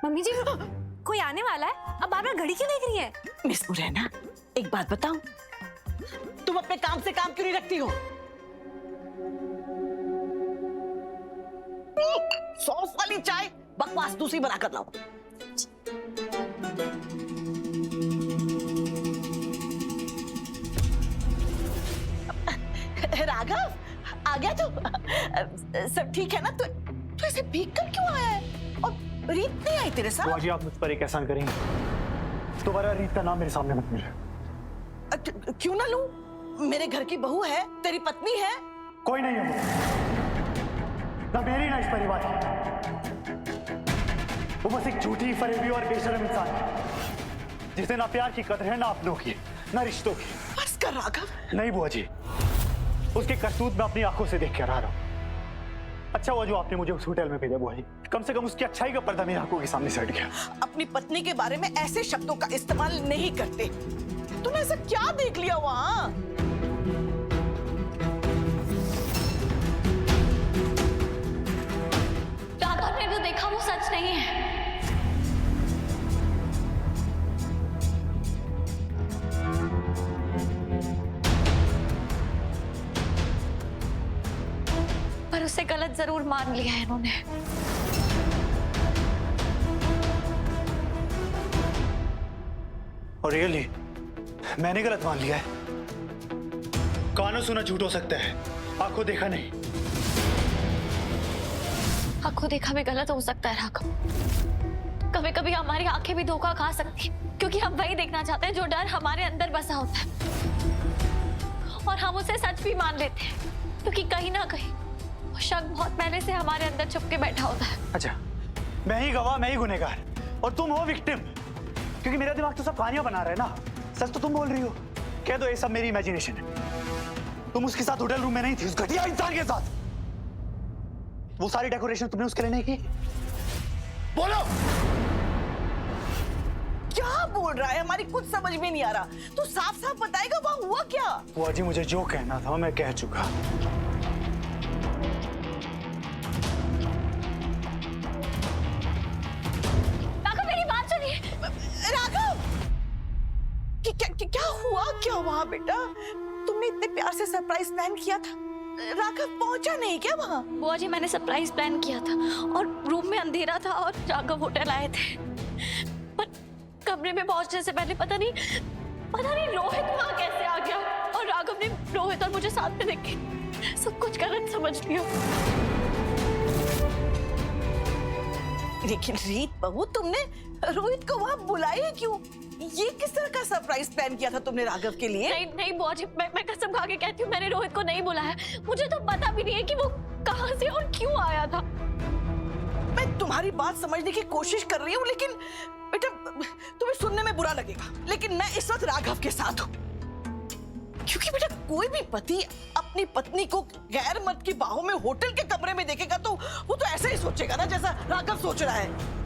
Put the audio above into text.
Mummy जी कोई आने वाला है, अब बार बार घड़ी क्यों देख रही है? मिस मुरैना, एक बात बताऊं, तुम अपने काम से काम क्यों नहीं रखती हो? सॉस वाली चाय बकवास दूसरी बना कर लाओ। राघव, आ गया तू? सब ठीक है ना? तू ऐसे भीग कर क्यों आया है? और रीत नहीं आई तेरे साथ? बुआ जी आप मुझ पर एक एहसान करेंगे, दोबारा रीत का नाम मेरे सामने मत मिले। क्यों ना लूं? मेरे घर की बहू है, तेरी पत्नी है। कोई नहीं है, ना मेरी ना इस परिवार की। वो बस एक झूठी, फरेबी और बेशर्म इंसान है जिसे ना प्यार की कदर है, ना अपनों की, ना रिश्तों की। बस कर राघव। नहीं बुआ जी, उसके करतूत मैं अपनी आंखों से देख कर आ रहा हूं। अच्छा हुआ जो आपने मुझे उस होटल में भेजा बुआ जी, कम से कम उसकी अच्छाई का पर्दा मेरी आंखों के सामने से हट गया। अपनी पत्नी के बारे में ऐसे शब्दों का इस्तेमाल नहीं करते। तूने ऐसा क्या देख लिया वहां? राघव ने जो देखा वो सच नहीं है। पर उसे गलत जरूर मान लिया है इन्होंने। और रियली मैंने गलत मान लिया है? कानों सुना झूठ हो सकता है, आंखों देखा नहीं। आंखों देखा भी गलत हो सकता है राघव। कभी कभी हमारी आंखें भी धोखा खा सकती हैं, क्योंकि हम वही देखना चाहते हैं जो डर हमारे अंदर बसा होता है, और हम उसे सच भी मान लेते हैं, क्योंकि कहीं ना कहीं वो शक बहुत पहले से हमारे अंदर छुप के बैठा होता है। अच्छा, मैं ही गवाह, मैं ही गुनहगार और तुम हो विक्टिम, क्योंकि मेरा दिमाग तो सब कहानियां बना रहा है ना। सच तो तुम बोल रही हो। कह दो ये सब मेरी इमेजिनेशन है। तुम उसके साथ होटल रूम में नहीं थी, उस घटिया इंसान के साथ। वो सारी डेकोरेशन तुमने उसके लिए नहीं की? बोलो। क्या बोल रहा है? हमारी कुछ समझ में नहीं आ रहा। तू साफ साफ बताएगा वहां हुआ क्या? बुआ जी मुझे जो कहना था मैं कह चुका। राघव मेरी बात सुनिए। राघव, क्या हुआ क्या वहां बेटा? तुमने इतने प्यार से सरप्राइज प्लान किया था, राघव पहुंचा नहीं क्या वहां? बुआ जी मैंने सरप्राइज प्लान किया था और रूम में अंधेरा था और राघव होटल आए थे, पर कमरे में पहुंचने से पहले पता नहीं रोहित वहां कैसे आ गया, और राघव ने रोहित और मुझे साथ में देख के सब कुछ गलत समझ लिया। लेकिन रीत बहू, तुमने रोहित को वहां बुलाया क्यों? ये किस तरह का सरप्राइज प्लान किया था तुमने राघव के लिए? नहीं बुआ जी, मैं कसम खा के कहती हूँ मैंने रोहित को नहीं बुलाया। मुझे तो पता भी नहीं है कि वो कहां से और क्यों आया था। मैं तुम्हारी बात समझने की कोशिश कर रही हूँ, लेकिन बेटा तुम्हें सुनने में बुरा लगेगा, लेकिन मैं इस वक्त राघव के साथ हूँ। क्योंकि बेटा कोई भी पति अपनी पत्नी को गैर मर्द की बाहों में होटल के कमरे में देखेगा तो वो तो ऐसा ही सोचेगा ना जैसा राघव सोच रहा है।